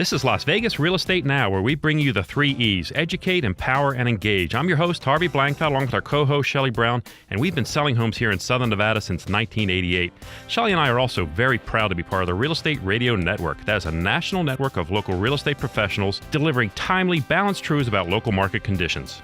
This is Las Vegas Real Estate Now, where we bring you the 3 E's: educate, empower, and engage. I'm your host, Harvey Blankfeld, along with our co-host, Shelley Brown, and we've been selling homes here in Southern Nevada since 1988. Shelley and I are also very proud to be part of the Real Estate Radio Network. That is a national network of local real estate professionals delivering timely, balanced truths about local market conditions.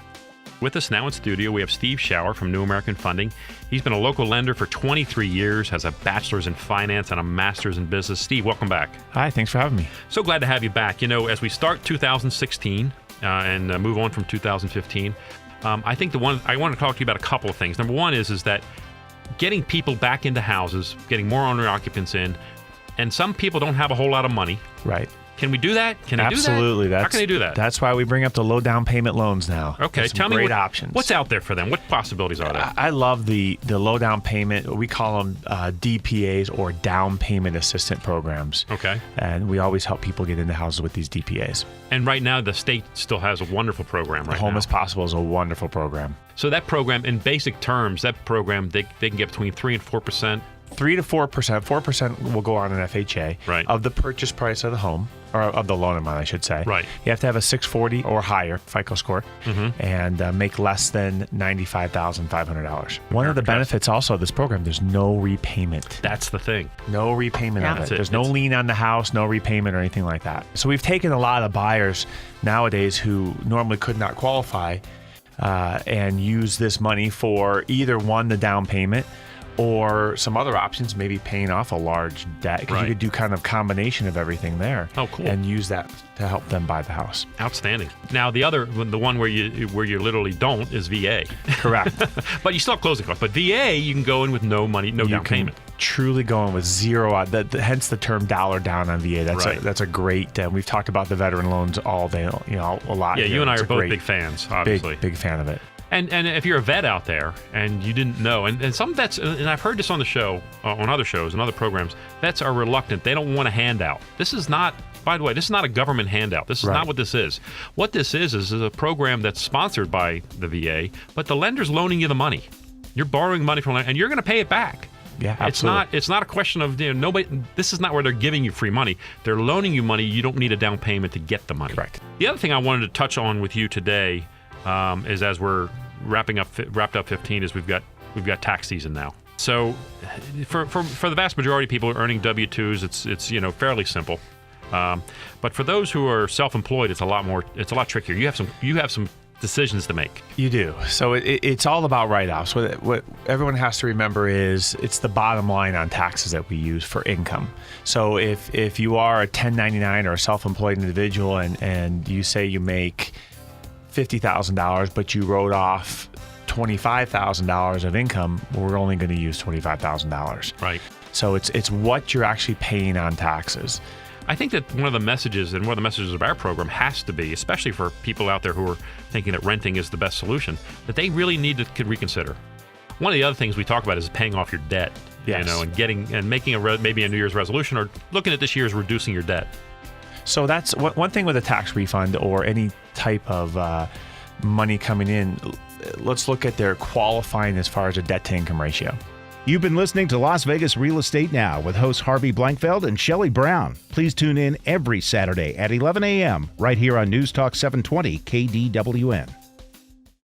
With us now in studio, we have Steve Schauer from New American Funding. He's been a local lender for 23 years, has a bachelor's in finance and a master's in business. Steve, welcome back. Hi, thanks for having me. So glad to have you back. You know, as we start 2016 and move on from 2015, I think I want to talk to you about a couple of things. Number one is that getting people back into houses, getting more owner occupants in, and some people don't have a whole lot of money. Right. Can we do that? Can I do that? Absolutely. How can they do that? That's why we bring up the low down payment loans now. Okay, tell me great options. What's out there for them? What possibilities are there? I love the low down payment. We call them DPAs, or down payment assistant programs. Okay. And we always help people get into houses with these DPAs. And right now, the state still has a wonderful program right now. Home as Possible is a wonderful program. So that program, in basic terms, they can get between 3 and 4%. 3 to 4%. 4% will go on an FHA of the purchase price of the home, or of the loan amount, I should say. Right. You have to have a 640 or higher FICO score, and make less than $95,500. One of the benefits also of this program, there's no repayment. That's the thing. No repayment on it. There's no It's lien on the house, no repayment or anything like that. So we've taken a lot of buyers nowadays who normally could not qualify and use this money for either one, the down payment, or some other options, maybe paying off a large debt, because you could do kind of combination of everything there. Oh, cool. And use that to help them buy the house. Outstanding. Now, the one where you literally don't is VA. Correct. But you still have closing costs. But VA, you can go in with no money, no down payment. Truly going with zero. Hence the term dollar down on VA. That's a great. We've talked about the veteran loans all day, a lot. Yeah, you and I are both big fans, obviously. Big fan of it. And if you're a vet out there and you didn't know, and some vets, and I've heard this on the show, on other shows and other programs, vets are reluctant. They don't want a handout. This is not, by the way, this is not a government handout. This is not what this is. What this is a program that's sponsored by the VA, but the lender's loaning you the money. You're borrowing money from, and you're going to pay it back. Yeah, absolutely. It's not a question of, nobody. This is not where they're giving you free money. They're loaning you money. You don't need a down payment to get the money. Correct. The other thing I wanted to touch on with you today is, as we're wrapped up 15, is we've got tax season now. So for the vast majority of people earning W-2s, it's fairly simple. But for those who are self-employed, it's a lot trickier. You have some decisions to make. You do. So it's all about write-offs. What everyone has to remember is it's the bottom line on taxes that we use for income. So if you are a 1099 or a self-employed individual and you say you make $50,000, but you wrote off $25,000 of income, we're only going to use $25,000. Right. So it's what you're actually paying on taxes. I think that one of the messages of our program has to be, especially for people out there who are thinking that renting is the best solution, that they really need to reconsider. One of the other things we talk about is paying off your debt. Yes. And making maybe a New Year's resolution, or looking at this year as reducing your debt. So that's one thing with a tax refund or any type of money coming in. Let's look at their qualifying as far as a debt-to-income ratio. You've been listening to Las Vegas Real Estate Now with hosts Harvey Blankfeld and Shelley Brown. Please tune in every Saturday at 11 a.m. right here on News Talk 720 KDWN.